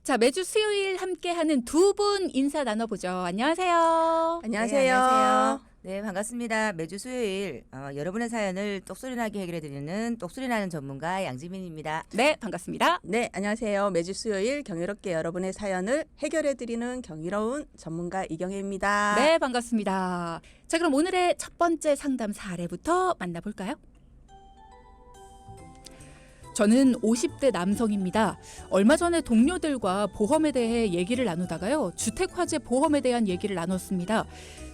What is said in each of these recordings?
자, 매주 수요일 함께하는 두 분 인사 나눠보죠. 안녕하세요. 안녕하세요. 네, 안녕하세요. 네, 반갑습니다. 매주 수요일 여러분의 사연을 똑소리나게 해결해드리는 똑소리나는 전문가 양지민입니다. 네, 반갑습니다. 네, 안녕하세요. 매주 수요일 경이롭게 여러분의 사연을 해결해드리는 경이로운 전문가 이경혜입니다. 네, 반갑습니다. 자, 그럼 오늘의 첫 번째 상담 사례부터 만나볼까요? 저는 50대 남성입니다. 얼마 전에 동료들과 보험에 대해 얘기를 나누다가요. 주택화재 보험에 대한 얘기를 나눴습니다.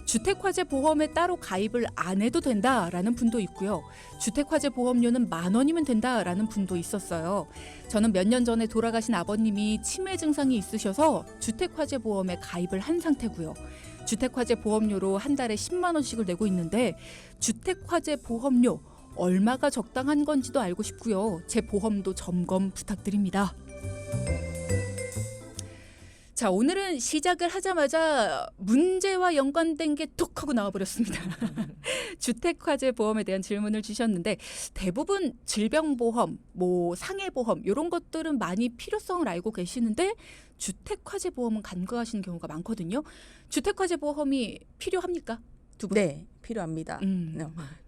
주택화재 보험에 따로 가입을 안 해도 된다라는 분도 있고요. 주택화재 보험료는 10,000원이면 된다라는 분도 있었어요. 저는 몇 년 전에 돌아가신 아버님이 치매 증상이 있으셔서 주택화재 보험에 가입을 한 상태고요. 주택화재 보험료로 한 달에 10만 원씩을 내고 있는데 주택화재 보험료 얼마가 적당한 건지도 알고 싶고요. 제 보험도 점검 부탁드립니다. 자, 오늘은 시작을 하자마자 문제와 연관된 게 툭 하고 나와버렸습니다. 주택화재 보험에 대한 질문을 주셨는데 대부분 질병보험, 상해보험 이런 것들은 많이 필요성을 알고 계시는데 주택화재 보험은 간과하시는 경우가 많거든요. 주택화재 보험이 필요합니까? 두 분? 네, 필요합니다.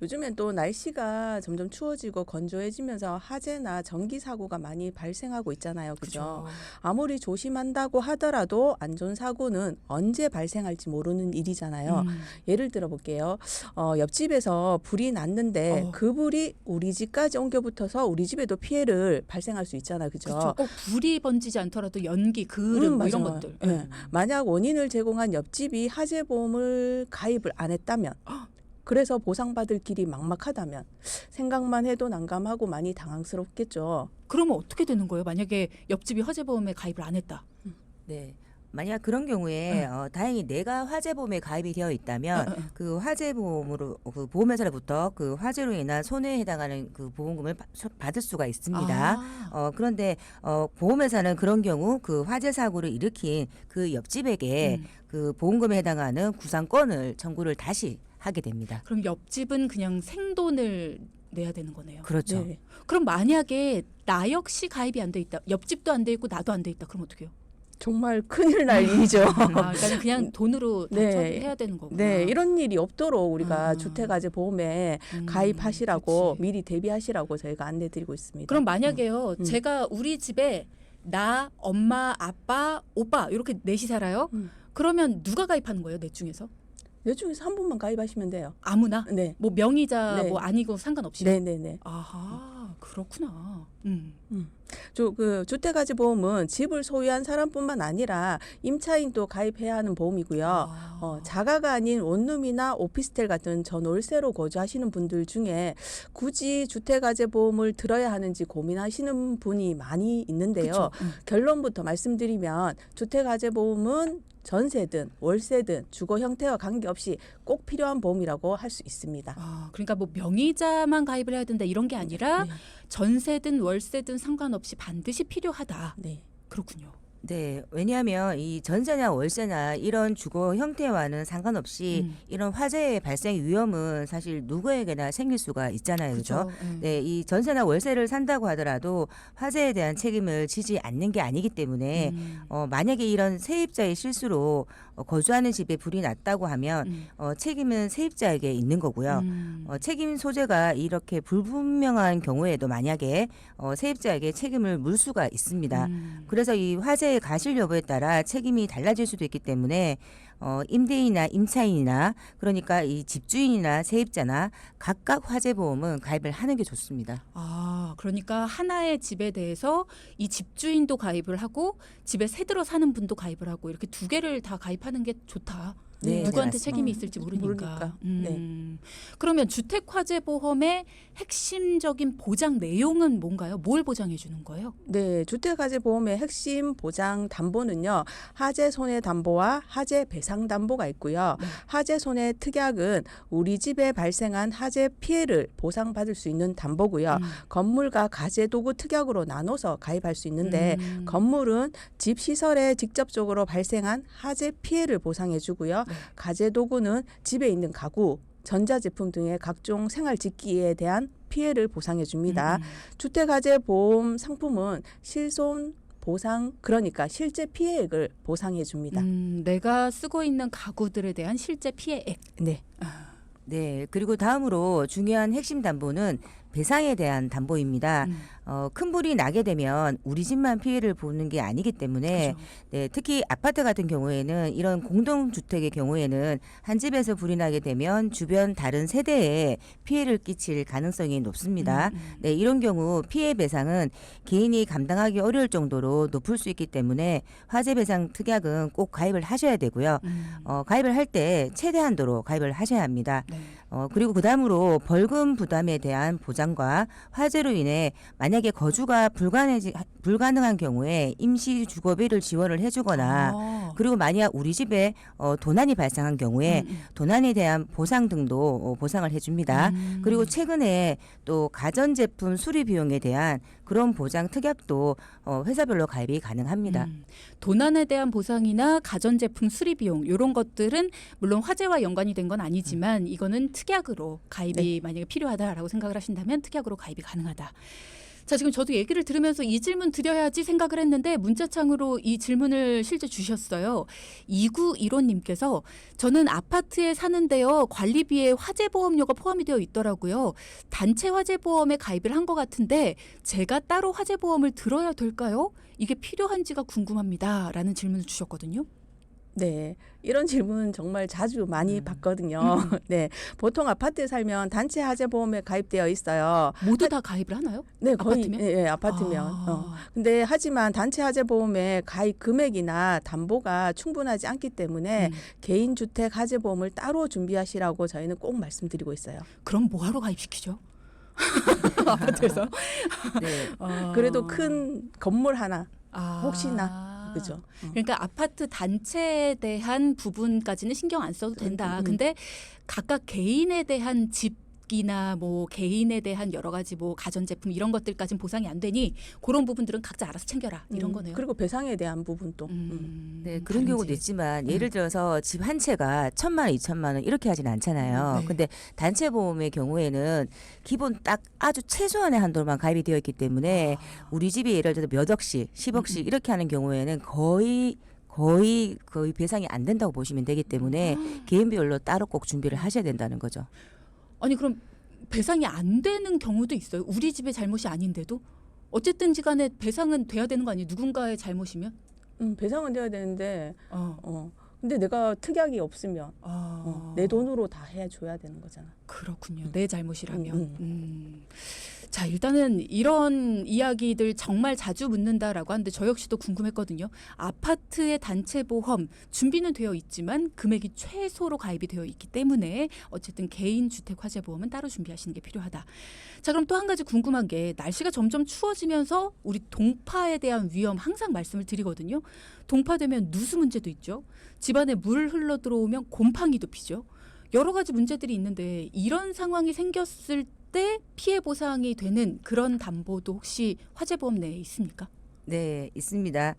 요즘엔 또 날씨가 점점 추워지고 건조해지면서 화재나 전기 사고가 많이 발생하고 있잖아요. 그죠? 아무리 조심한다고 하더라도 안전사고는 언제 발생할지 모르는 일이잖아요. 예를 들어 볼게요. 옆집에서 불이 났는데 그 불이 우리 집까지 옮겨 붙어서 우리 집에도 피해를 발생할 수 있잖아요. 그죠? 그렇죠. 꼭 불이 번지지 않더라도 연기, 그름 뭐 이런 맞아요. 것들. 네. 만약 원인을 제공한 옆집이 화재보험을 가입을 안 했다면 그래서 보상받을 길이 막막하다면 생각만 해도 난감하고 많이 당황스럽겠죠. 그러면 어떻게 되는 거예요? 만약에 옆집이 화재보험에 가입을 안 했다. 네. 만약 그런 경우에 다행히 내가 화재보험에 가입이 되어 있다면 그 화재보험으로 그 보험회사로부터 그 화재로 인한 손해에 해당하는 그 보험금을 받을 수가 있습니다. 그런데 보험회사는 그런 경우 그 화재 사고를 일으킨 그 옆집에게 그 보험금에 해당하는 구상권을 청구를 다시 하게 됩니다. 그럼 옆집은 그냥 생돈을 내야 되는 거네요. 그렇죠. 네. 그럼 만약에 나 역시 가입이 안 돼 있다. 옆집도 안 돼 있고 나도 안 돼 있다. 그럼 어떻게 해요? 정말 큰일 날 일이죠. 그러니까 그냥 돈으로 다 네. 처리해야 되는 거구나. 네, 이런 일이 없도록 우리가 주택화재 보험에 가입하시라고 그치. 미리 대비하시라고 저희가 안내드리고 있습니다. 그럼 만약에요. 제가 우리 집에 나, 엄마, 아빠, 오빠 이렇게 넷이 살아요. 그러면 누가 가입하는 거예요? 넷 중에서? 넷 중에서 한 분만 가입하시면 돼요. 아무나? 네. 뭐 명의자 네. 뭐 아니고 상관없이? 네네네. 아하, 그렇구나. 그 주택화재 보험은 집을 소유한 사람뿐만 아니라 임차인도 가입해야 하는 보험이고요. 자가가 아닌 원룸이나 오피스텔 같은 전월세로 거주하시는 분들 중에 굳이 주택화재 보험을 들어야 하는지 고민하시는 분이 많이 있는데요. 결론부터 말씀드리면 주택화재 보험은 전세든 월세든 주거 형태와 관계없이 꼭 필요한 보험이라고 할 수 있습니다. 그러니까 뭐 명의자만 가입을 해야 된다 이런 게 아니라 네. 전세든 월세든 상관없이 반드시 필요하다. 네. 그렇군요. 네, 왜냐하면 이 전세나 월세나 이런 주거 형태와는 상관없이 이런 화재의 발생 위험은 사실 누구에게나 생길 수가 있잖아요, 그렇죠? 네, 이 전세나 월세를 산다고 하더라도 화재에 대한 책임을 지지 않는 게 아니기 때문에 만약에 이런 세입자의 실수로 거주하는 집에 불이 났다고 하면 책임은 세입자에게 있는 거고요. 책임 소재가 이렇게 불분명한 경우에도 만약에 세입자에게 책임을 물 수가 있습니다. 그래서 이 화재 가실 여부에 따라 책임이 달라질 수도 있기 때문에 임대인이나 임차인이나 그러니까 이 집주인이나 세입자나 각각 화재보험은 가입을 하는 게 좋습니다. 그러니까 하나의 집에 대해서 이 집주인도 가입을 하고 집에 새들어 사는 분도 가입을 하고 이렇게 두 개를 다 가입하는 게 좋다. 네, 누구한테 네, 책임이 있을지 모르니까. 네. 그러면 주택화재보험의 핵심적인 보장 내용은 뭔가요? 뭘 보장해 주는 거예요? 네, 주택화재 보험의 핵심 보장 담보는요. 화재 손해 담보와 화재 배상 담보가 있고요. 화재 손해 특약은 우리 집에 발생한 화재 피해를 보상받을 수 있는 담보고요. 건물과 가재 도구 특약으로 나눠서 가입할 수 있는데 건물은 집 시설에 직접적으로 발생한 화재 피해를 보상해 주고요. 가재 도구는 집에 있는 가구, 전자제품 등의 각종 생활집기에 대한 피해를 보상해 줍니다. 주택화재 보험 상품은 실손 보상 그러니까 실제 피해액을 보상해 줍니다. 내가 쓰고 있는 가구들에 대한 실제 피해액. 네. 네, 그리고 다음으로 중요한 핵심 담보는 배상에 대한 담보입니다. 큰 불이 나게 되면 우리 집만 피해를 보는 게 아니기 때문에 그렇죠. 네, 특히 아파트 같은 경우에는 이런 공동주택의 경우에는 한 집에서 불이 나게 되면 주변 다른 세대에 피해를 끼칠 가능성이 높습니다. 네, 이런 경우 피해 배상은 개인이 감당하기 어려울 정도로 높을 수 있기 때문에 화재배상 특약은 꼭 가입을 하셔야 되고요. 가입을 할 때 최대 한도로 가입을 하셔야 합니다. 네. 그리고 그다음으로 벌금 부담에 대한 보장과 화재로 인해 만약에 거주가 불가능한 경우에 임시 주거비를 지원을 해주거나 그리고 만약 우리 집에 도난이 발생한 경우에 도난에 대한 보상 등도 보상을 해줍니다. 그리고 최근에 또 가전제품 수리 비용에 대한 그런 보장 특약도 회사별로 가입이 가능합니다. 도난에 대한 보상이나 가전제품 수리 비용 이런 것들은 물론 화재와 연관이 된 건 아니지만 이거는 특약으로 가입이 만약에 필요하다라고 생각을 하신다면 특약으로 가입이 가능하다. 자, 지금 저도 얘기를 들으면서 이 질문 드려야지 생각을 했는데 문자창으로 이 질문을 실제 주셨어요. 2915님께서 저는 아파트에 사는데요. 관리비에 화재보험료가 포함이 되어 있더라고요. 단체 화재보험에 가입을 한 것 같은데 제가 따로 화재보험을 들어야 될까요? 이게 필요한지가 궁금합니다. 라는 질문을 주셨거든요. 네, 이런 질문 정말 자주 많이 받거든요. 네, 보통 아파트에 살면 단체 화재보험에 가입되어 있어요. 모두 다 가입을 하나요? 네, 거의 아파트면? 예, 아파트면. 근데 하지만 단체 화재보험의 가입 금액이나 담보가 충분하지 않기 때문에 개인 주택 화재보험을 따로 준비하시라고 저희는 꼭 말씀드리고 있어요. 그럼 뭐하러 가입시키죠? 아파트에서? 네. 그래도 큰 건물 하나 혹시나. 아. 그죠? 그러니까 아파트 단체에 대한 부분까지는 신경 안 써도 된다. 근데 각각 개인에 대한 집이나 뭐 개인에 대한 여러 가지 뭐 가전제품 이런 것들까지는 보상이 안 되니 그런 부분들은 각자 알아서 챙겨라 이런 거네요. 그리고 배상에 대한 부분도. 네, 그런 경우도 있지만 예를 들어서 집 한 채가 1,000만 원, 2,000만 원 이렇게 하진 않잖아요. 네. 근데 단체 보험의 경우에는 기본 딱 아주 최소한의 한도로만 가입이 되어 있기 때문에 우리 집이 예를 들어서 몇 억씩, 10억씩 이렇게 하는 경우에는 거의 배상이 안 된다고 보시면 되기 때문에 개인별로 따로 꼭 준비를 하셔야 된다는 거죠. 아니 그럼 배상이 안 되는 경우도 있어요? 우리 집의 잘못이 아닌데도? 어쨌든지 간에 배상은 돼야 되는 거 아니에요? 누군가의 잘못이면? 배상은 돼야 되는데 근데 내가 특약이 없으면 내 돈으로 다 해줘야 되는 거잖아. 그렇군요. 내 잘못이라면. 자, 일단은 이런 이야기들 정말 자주 묻는다라고 하는데 저 역시도 궁금했거든요. 아파트의 단체 보험 준비는 되어 있지만 금액이 최소로 가입이 되어 있기 때문에 어쨌든 개인 주택 화재 보험은 따로 준비하시는 게 필요하다. 자, 그럼 또 한 가지 궁금한 게 날씨가 점점 추워지면서 우리 동파에 대한 위험 항상 말씀을 드리거든요. 동파되면 누수 문제도 있죠. 집안에 물 흘러 들어오면 곰팡이도 피죠. 여러 가지 문제들이 있는데 이런 상황이 생겼을 때 피해 보상이 되는 그런 담보도 혹시 화재보험 내에 있습니까? 네, 있습니다.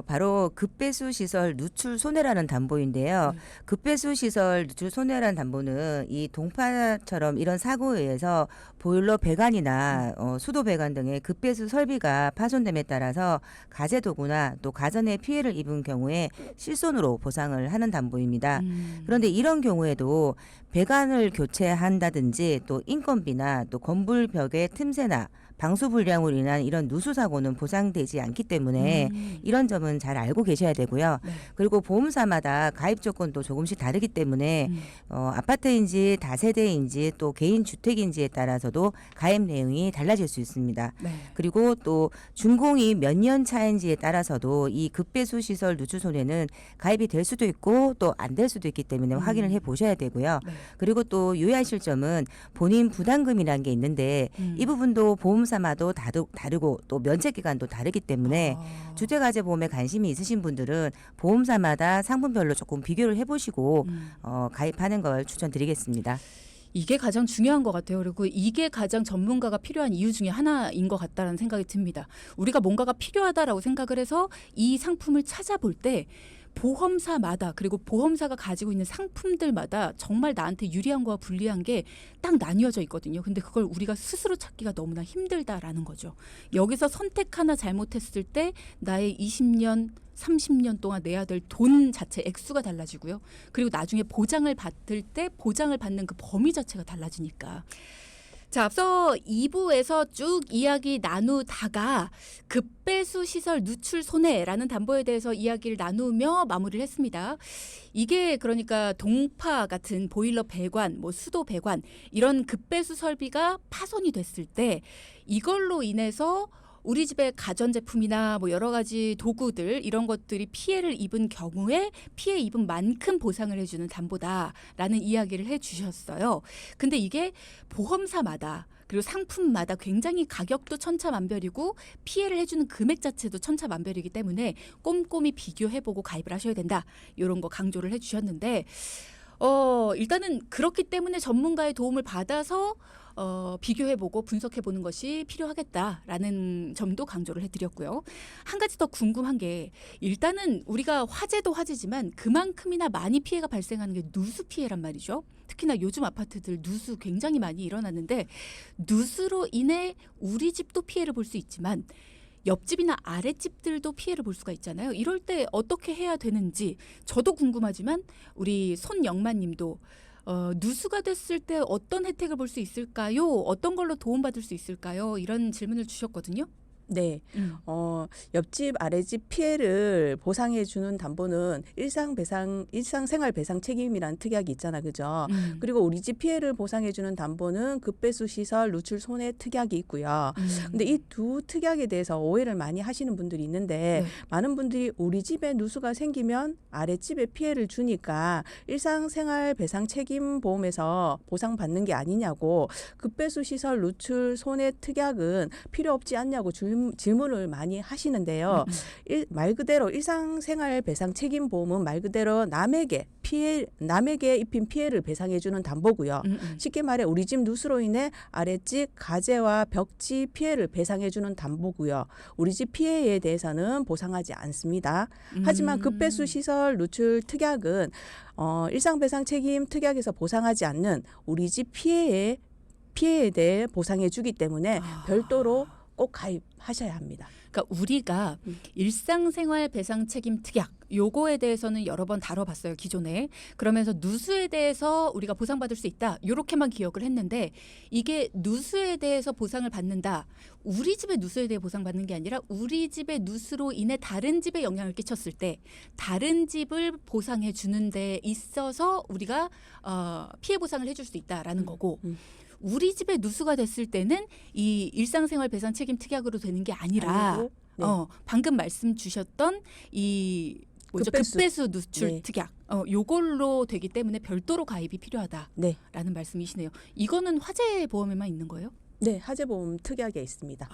바로 급배수 시설 누출 손해라는 담보인데요. 급배수 시설 누출 손해라는 담보는 이 동파처럼 이런 사고에 의해서 보일러 배관이나 수도 배관 등의 급배수 설비가 파손됨에 따라서 가재 도구나 또 가전에 피해를 입은 경우에 실손으로 보상을 하는 담보입니다. 그런데 이런 경우에도 배관을 교체한다든지 또 인건비나 또 건물 벽의 틈새나 방수 불량으로 인한 이런 누수 사고는 보상되지 않기 때문에 이런 점은 잘 알고 계셔야 되고요. 네. 그리고 보험사마다 가입 조건도 조금씩 다르기 때문에 아파트인지 다세대인지 또 개인 주택인지에 따라서도 가입 내용이 달라질 수 있습니다. 네. 그리고 또 준공이 몇 년 차인지에 따라서도 이 급배수 시설 누출 손해는 가입이 될 수도 있고 또 안 될 수도 있기 때문에 확인을 해 보셔야 되고요. 네. 그리고 또 유의하실 점은 본인 부담금이라는 게 있는데 이 부분도 보험사마다 다르고 또 면책 기간도 다르기 때문에 주택화재보험에 관심이 있으신 분들은 보험사마다 상품별로 조금 비교를 해보시고 가입하는 걸 추천드리겠습니다. 이게 가장 중요한 것 같아요. 그리고 이게 가장 전문가가 필요한 이유 중에 하나인 것 같다는 생각이 듭니다. 우리가 뭔가가 필요하다라고 생각을 해서 이 상품을 찾아볼 때 보험사마다 그리고 보험사가 가지고 있는 상품들마다 정말 나한테 유리한 거와 불리한 게 딱 나뉘어져 있거든요. 근데 그걸 우리가 스스로 찾기가 너무나 힘들다라는 거죠. 여기서 선택 하나 잘못했을 때 나의 20년 30년 동안 내야 될 돈 자체 액수가 달라지고요. 그리고 나중에 보장을 받을 때 보장을 받는 그 범위 자체가 달라지니까. 자, 앞서 2부에서 쭉 이야기 나누다가 급배수 시설 누출 손해라는 담보에 대해서 이야기를 나누며 마무리를 했습니다. 이게 그러니까 동파 같은 보일러 배관, 뭐 수도 배관 이런 급배수 설비가 파손이 됐을 때 이걸로 인해서 우리 집의 가전제품이나 뭐 여러 가지 도구들 이런 것들이 피해를 입은 경우에 피해 입은 만큼 보상을 해주는 담보다라는 이야기를 해주셨어요. 근데 이게 보험사마다 그리고 상품마다 굉장히 가격도 천차만별이고 피해를 해주는 금액 자체도 천차만별이기 때문에 꼼꼼히 비교해보고 가입을 하셔야 된다. 이런 거 강조를 해주셨는데 일단은 그렇기 때문에 전문가의 도움을 받아서 비교해보고 분석해보는 것이 필요하겠다라는 점도 강조를 해드렸고요. 한 가지 더 궁금한 게 일단은 우리가 화재도 화재지만 그만큼이나 많이 피해가 발생하는 게 누수 피해란 말이죠. 특히나 요즘 아파트들 누수 굉장히 많이 일어나는데 누수로 인해 우리 집도 피해를 볼 수 있지만 옆집이나 아랫집들도 피해를 볼 수가 있잖아요. 이럴 때 어떻게 해야 되는지 저도 궁금하지만 우리 손영만 님도 누수가 됐을 때 어떤 혜택을 볼 수 있을까요? 어떤 걸로 도움받을 수 있을까요? 이런 질문을 주셨거든요. 네. 옆집 아랫집 피해를 보상해 주는 담보는 일상생활 배상 책임이라는 특약이 있잖아. 그죠? 그리고 우리 집 피해를 보상해 주는 담보는 급배수 시설 누출 손해 특약이 있고요. 근데 이 두 특약에 대해서 오해를 많이 하시는 분들이 있는데 네. 많은 분들이 우리 집에 누수가 생기면 아랫집에 피해를 주니까 일상생활 배상 책임 보험에서 보상받는 게 아니냐고 급배수 시설 누출 손해 특약은 필요 없지 않냐고 질문을 많이 하시는데요. 말 그대로 일상생활 배상 책임 보험은 말 그대로 남에게 입힌 피해를 배상해주는 담보고요. 쉽게 말해 우리 집 누수로 인해 아랫집 가재와 벽지 피해를 배상해주는 담보고요. 우리 집 피해에 대해서는 보상하지 않습니다. 하지만 급배수 시설 누출 특약은 일상배상 책임 특약에서 보상하지 않는 우리 집 피해에 대해 보상해주기 때문에 별도로 꼭 가입하셔야 합니다. 그러니까 우리가 일상생활 배상 책임 특약 요거에 대해서는 여러 번 다뤄봤어요. 기존에. 그러면서 누수에 대해서 우리가 보상받을 수 있다. 요렇게만 기억을 했는데 이게 누수에 대해서 보상을 받는다. 우리 집의 누수에 대해 보상받는 게 아니라 우리 집의 누수로 인해 다른 집에 영향을 끼쳤을 때 다른 집을 보상해 주는 데 있어서 우리가 피해 보상을 해줄 수 있다라는 거고 우리 집에 누수가 됐을 때는 이 일상생활 배상 책임 특약으로 되는 게 아니라 아니고, 네. 방금 말씀 주셨던 이 뭐죠? 급배수 누출 네. 특약 요걸로 되기 때문에 별도로 가입이 필요하다라는 네. 말씀이시네요. 이거는 화재 보험에만 있는 거예요? 네, 화재보험 특약에 있습니다.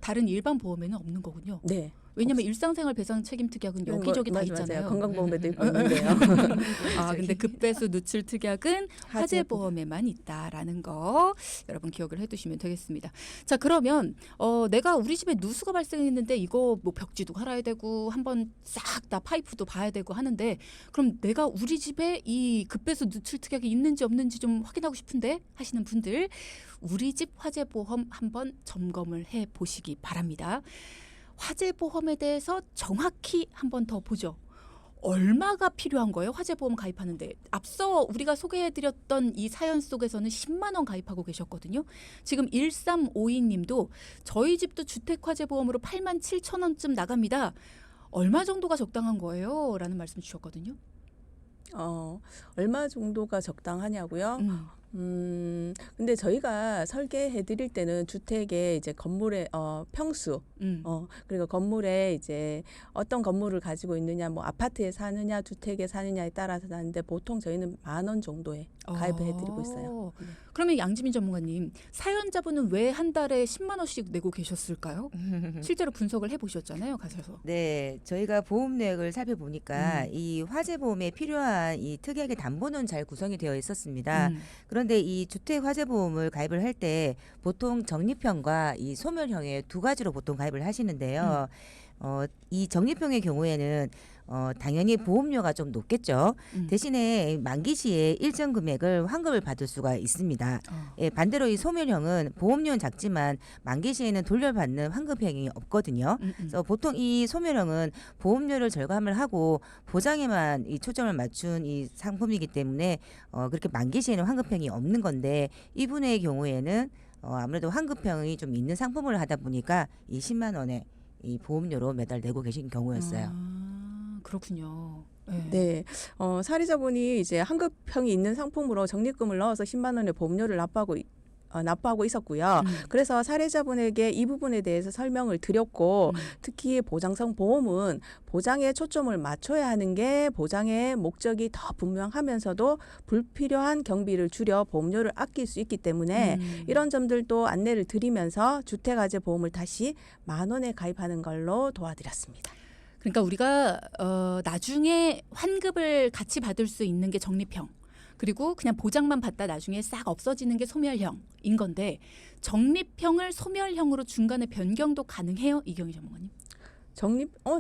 다른 일반 보험에는 없는 거군요. 네. 왜냐하면 일상생활 배상 책임 특약은 여기저기 다 있잖아요. 건강보험에도 있고 있는데요. 근데 급배수 누출 특약은 화재보험에만 있다라는 거 여러분 기억을 해두시면 되겠습니다. 자, 그러면 내가 우리 집에 누수가 발생했는데 이거 뭐 벽지도 갈아야 되고 한번 싹 다 파이프도 봐야 되고 하는데 그럼 내가 우리 집에 이 급배수 누출 특약이 있는지 없는지 좀 확인하고 싶은데 하시는 분들 우리 집 화재보험 한번 점검을 해 보시기 바랍니다. 화재보험에 대해서 정확히 한 번 더 보죠. 얼마가 필요한 거예요? 화재보험 가입하는데. 앞서 우리가 소개해드렸던 이 사연 속에서는 10만 원 가입하고 계셨거든요. 지금 1352님도 저희 집도 주택화재보험으로 8만 7천 원쯤 나갑니다. 얼마 정도가 적당한 거예요? 라는 말씀 주셨거든요. 얼마 정도가 적당하냐고요? 근데 저희가 설계해 드릴 때는 주택의 이제 건물의 평수, 그리고 건물에 이제 어떤 건물을 가지고 있느냐, 뭐 아파트에 사느냐, 주택에 사느냐에 따라서 하는데 보통 저희는 10,000원 정도에 가입을 해 드리고 있어요. 그러면 양지민 전문가님, 사연자분은 왜 한 달에 10만 원씩 내고 계셨을까요? 실제로 분석을 해 보셨잖아요, 가셔서. 네, 저희가 보험 내역을 살펴보니까 이 화재보험에 필요한 이 특약의 담보는 잘 구성이 되어 있었습니다. 그런데 이 주택 화재보험을 가입을 할 때 보통 적립형과 이 소멸형의 두 가지로 보통 가입을 하시는데요. 이 적립형의 경우에는 당연히 보험료가 좀 높겠죠. 대신에 만기 시에 일정 금액을 환급을 받을 수가 있습니다. 예, 반대로 이 소멸형은 보험료는 작지만 만기 시에는 돌려받는 환급형이 없거든요. 그래서 보통 이 소멸형은 보험료를 절감을 하고 보장에만 이 초점을 맞춘 이 상품이기 때문에 그렇게 만기 시에는 환급형이 없는 건데 이분의 경우에는 아무래도 환급형이 좀 있는 상품을 하다 보니까 이 10만 원에 이 보험료로 매달 내고 계신 경우였어요. 그렇군요. 네, 사례자분이 이제 환급형이 있는 상품으로 적립금을 넣어서 10만 원의 보험료를 납부하고 있었고요. 그래서 사례자분에게 이 부분에 대해서 설명을 드렸고 특히 보장성 보험은 보장에 초점을 맞춰야 하는 게 보장의 목적이 더 분명하면서도 불필요한 경비를 줄여 보험료를 아낄 수 있기 때문에 이런 점들도 안내를 드리면서 주택아재 보험을 다시 10,000원에 가입하는 걸로 도와드렸습니다. 그러니까 우리가 나중에 환급을 같이 받을 수 있는 게 적립형. 그리고 그냥 보장만 받다 나중에 싹 없어지는 게 소멸형인 건데 적립형을 소멸형으로 중간에 변경도 가능해요, 이경희 전문가님?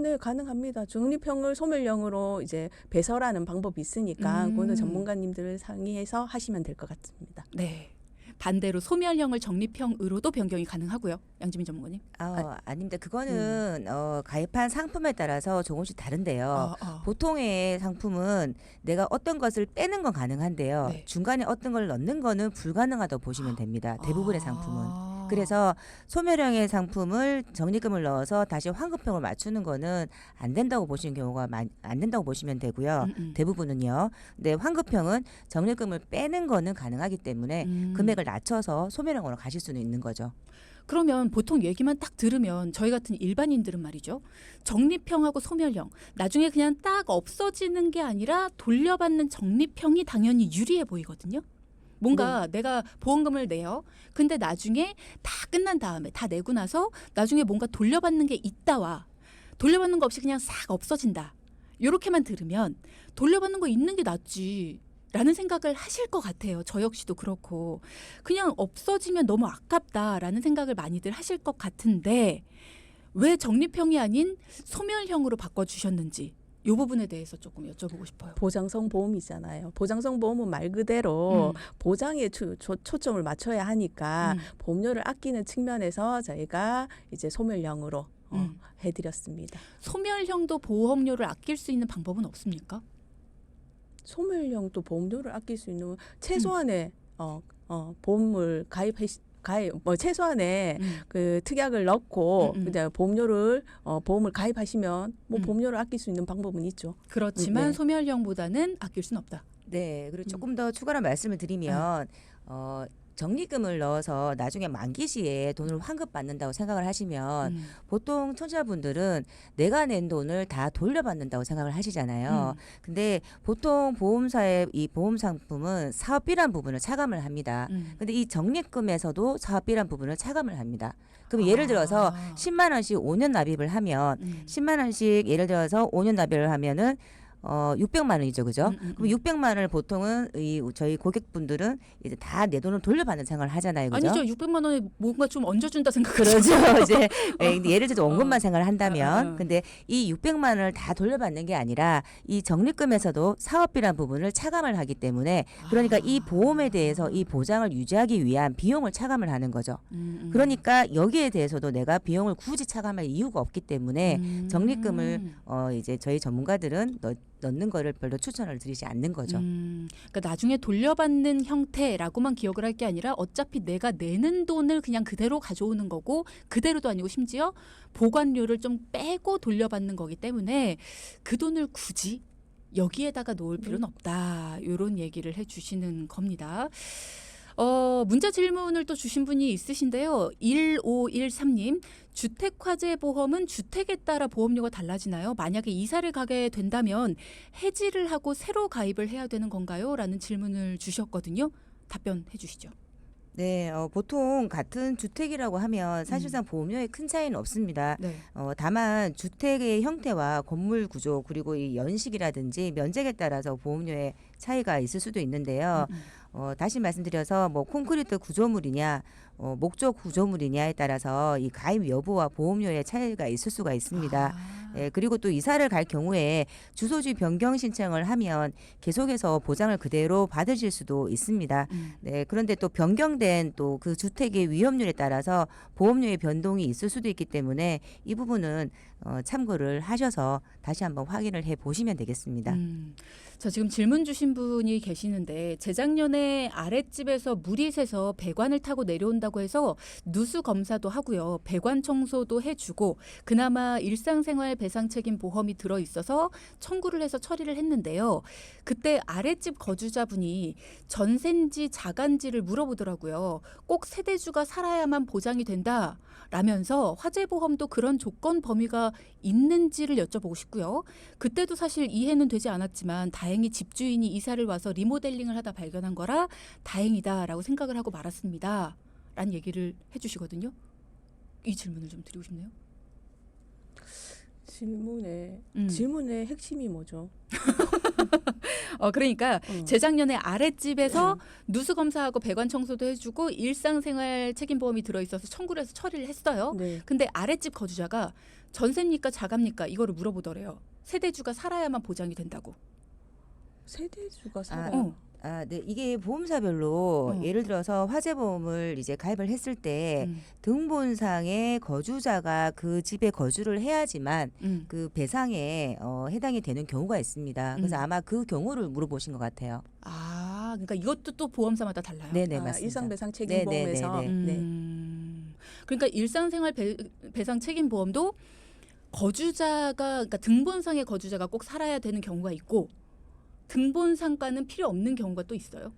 네, 가능합니다. 적립형을 소멸형으로 이제 배설하는 방법이 있으니까 그거는 전문가님들을 상의해서 하시면 될 것 같습니다. 네. 반대로 소멸형을 적립형으로도 변경이 가능하고요. 양지민 전문가님. 아닙니다. 그거는 가입한 상품에 따라서 조금씩 다른데요. 보통의 상품은 내가 어떤 것을 빼는 건 가능한데요. 네. 중간에 어떤 걸 넣는 거는 불가능하다고 보시면 됩니다. 대부분의 상품은. 그래서 소멸형의 상품을 적립금을 넣어서 다시 환급형을 맞추는 거는 안 된다고 보시는 경우가 안 된다고 보시면 되고요. 대부분은요. 근데 환급형은 적립금을 빼는 거는 가능하기 때문에 금액을 낮춰서 소멸형으로 가실 수는 있는 거죠. 그러면 보통 얘기만 딱 들으면 저희 같은 일반인들은 말이죠. 적립형하고 소멸형. 나중에 그냥 딱 없어지는 게 아니라 돌려받는 적립형이 당연히 유리해 보이거든요. 뭔가 내가 보험금을 내요. 근데 나중에 다 끝난 다음에 다 내고 나서 나중에 뭔가 돌려받는 게 있다와 돌려받는 거 없이 그냥 싹 없어진다. 이렇게만 들으면 돌려받는 거 있는 게 낫지. 라는 생각을 하실 것 같아요. 저 역시도 그렇고 그냥 없어지면 너무 아깝다라는 생각을 많이들 하실 것 같은데 왜 적립형이 아닌 소멸형으로 바꿔주셨는지 이 부분에 대해서 조금 여쭤보고 싶어요. 보장성 보험이잖아요. 보장성 보험은 말 그대로 보장에 초점을 맞춰야 하니까 보험료를 아끼는 측면에서 저희가 이제 소멸형으로 해드렸습니다. 소멸형도 보험료를 아낄 수 있는 방법은 없습니까? 소멸형도 보험료를 아낄 수 있는 최소한의 보험을 최소한의 그 특약을 넣고 이제 보험을 가입하시면 보험료를 아낄 수 있는 방법은 있죠. 그렇지만 네. 소멸형보다는 아낄 수는 없다. 네, 그리고 조금 더 추가로 말씀을 드리면 적립금을 넣어서 나중에 만기 시에 돈을 환급받는다고 생각을 하시면 보통 청취자분들은 내가 낸 돈을 다 돌려받는다고 생각을 하시잖아요. 근데 보통 보험사의 이 보험 상품은 사업비란 부분을 차감을 합니다. 근데 이 적립금에서도 사업비란 부분을 차감을 합니다. 그럼 예를 들어서 10만 원씩 5년 납입을 하면 10만 원씩 예를 들어서 5년 납입을 하면은 600만 원이죠, 그죠? 그럼 600만 원을 보통은 저희 고객분들은 이제 다 내 돈을 돌려받는 생각을 하잖아요, 그죠? 아니죠. 600만 원에 뭔가 좀 얹어준다 생각하죠. 그렇죠. 이제 예를 들어서 원금만 생각을 한다면, 근데 이 600만 원을 다 돌려받는 게 아니라 이 적립금에서도 사업비란 부분을 차감을 하기 때문에 그러니까 이 보험에 대해서 이 보장을 유지하기 위한 비용을 차감을 하는 거죠. 그러니까 여기에 대해서도 내가 비용을 굳이 차감할 이유가 없기 때문에 적립금을 이제 저희 전문가들은 넣는 거를 별로 추천을 드리지 않는 거죠. 그러니까 나중에 돌려받는 형태라고만 기억을 할 게 아니라 어차피 내가 내는 돈을 그냥 그대로 가져오는 거고 그대로도 아니고 심지어 보관료를 좀 빼고 돌려받는 거기 때문에 그 돈을 굳이 여기에다가 놓을 필요는 없다. 이런 얘기를 해주시는 겁니다. 문자 질문을 또 주신 분이 있으신데요. 1513님, 주택화재 보험은 주택에 따라 보험료가 달라지나요? 만약에 이사를 가게 된다면 해지를 하고 새로 가입을 해야 되는 건가요? 라는 질문을 주셨거든요. 답변해 주시죠. 네, 보통 같은 주택이라고 하면 사실상 보험료에 큰 차이는 없습니다. 네. 다만 주택의 형태와 건물 구조 그리고 이 연식이라든지 면적에 따라서 보험료의 차이가 있을 수도 있는데요. 다시 말씀드려서 뭐 콘크리트 구조물이냐, 목적 구조물이냐에 따라서 이 가입 여부와 보험료의 차이가 있을 수가 있습니다. 그리고 또 이사를 갈 경우에 주소지 변경 신청을 하면 계속해서 보장을 그대로 받으실 수도 있습니다. 네, 그런데 또 변경된 또 그 주택의 위험률에 따라서 보험료의 변동이 있을 수도 있기 때문에 이 부분은 참고를 하셔서 다시 한번 확인을 해 보시면 되겠습니다. 자, 지금 질문 주신 분이 계시는데 재작년에 아랫집에서 물이 새서 배관을 타고 내려온다고 해서 누수 검사도 하고요. 배관 청소도 해주고 그나마 일상생활 배상 책임 보험이 들어있어서 청구를 해서 처리를 했는데요. 그때 아랫집 거주자분이 전세인지 자간지를 물어보더라고요. 꼭 세대주가 살아야만 보장이 된다. 라면서 화재보험도 그런 조건 범위가 있는지를 여쭤보고 싶고요. 그때도 사실 이해는 되지 않았지만 다행히 집주인이 이사를 와서 리모델링을 하다 발견한 거라 다행이다라고 생각을 하고 말았습니다. 라는 얘기를 해주시거든요. 이 질문을 좀 드리고 싶네요. 질문의 핵심이 뭐죠? 그러니까 재작년에 아랫집에서 누수 검사하고 배관 청소도 해주고 일상생활 책임보험이 들어있어서 청구를 해서 처리를 했어요. 네. 근데 아랫집 거주자가 전세입니까 자가입니까 이거를 물어보더래요. 세대주가 살아야만 보장이 된다고. 세대주가 아, 살아요. 네, 이게 보험사별로 어. 예를 들어서 화재보험을 이제 가입을 했을 때 등본상의 거주자가 그 집에 거주를 해야지만 그 배상에 해당이 되는 경우가 있습니다. 그래서 아마 그 경우를 물어보신 것 같아요. 아, 그러니까 이것도 또 보험사마다 달라요. 네네, 맞습니다. 일상배상 책임보험에서 네네네네. 그러니까 일상생활 배상 책임보험도 거주자가 그러니까 등본상의 거주자가 꼭 살아야 되는 경우가 있고 등본상과는 필요 없는 경우가 또 있어요.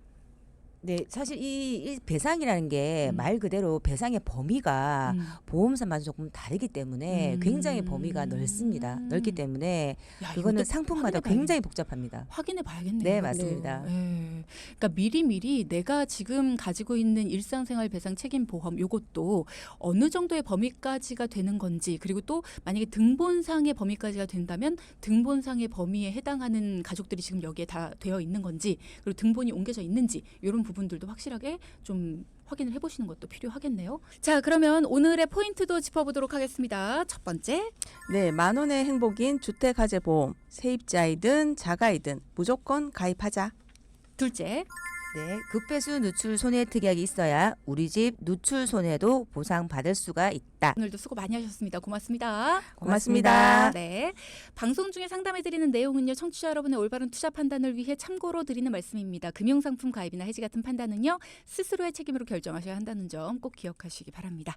네, 사실 이 배상이라는 게 말 그대로 배상의 범위가 보험사마다 조금 다르기 때문에 굉장히 범위가 넓습니다. 넓기 때문에 야, 그거는 이것도 상품마다 굉장히 복잡합니다. 확인해 봐야겠네요. 네, 맞습니다. 네. 그러니까 미리미리 내가 지금 가지고 있는 일상생활 배상 책임 보험 요것도 어느 정도의 범위까지가 되는 건지 그리고 또 만약에 등본상의 범위까지가 된다면 등본상의 범위에 해당하는 가족들이 지금 여기에 다 되어 있는 건지 그리고 등본이 옮겨져 있는지 이런 부분들도 확실하게 좀 확인을 해보시는 것도 필요하겠네요. 자, 그러면 오늘의 포인트도 짚어보도록 하겠습니다. 첫 번째. 네, 10,000원의 행복인 주택화재보험 세입자이든 자가이든 무조건 가입하자. 둘째. 네, 급배수 누출 손해 특약이 있어야 우리 집 누출 손해도 보상받을 수가 있다. 오늘도 수고 많이 하셨습니다. 고맙습니다. 고맙습니다. 네. 방송 중에 상담해드리는 내용은요. 청취자 여러분의 올바른 투자 판단을 위해 참고로 드리는 말씀입니다. 금융상품 가입이나 해지 같은 판단은요. 스스로의 책임으로 결정하셔야 한다는 점 꼭 기억하시기 바랍니다.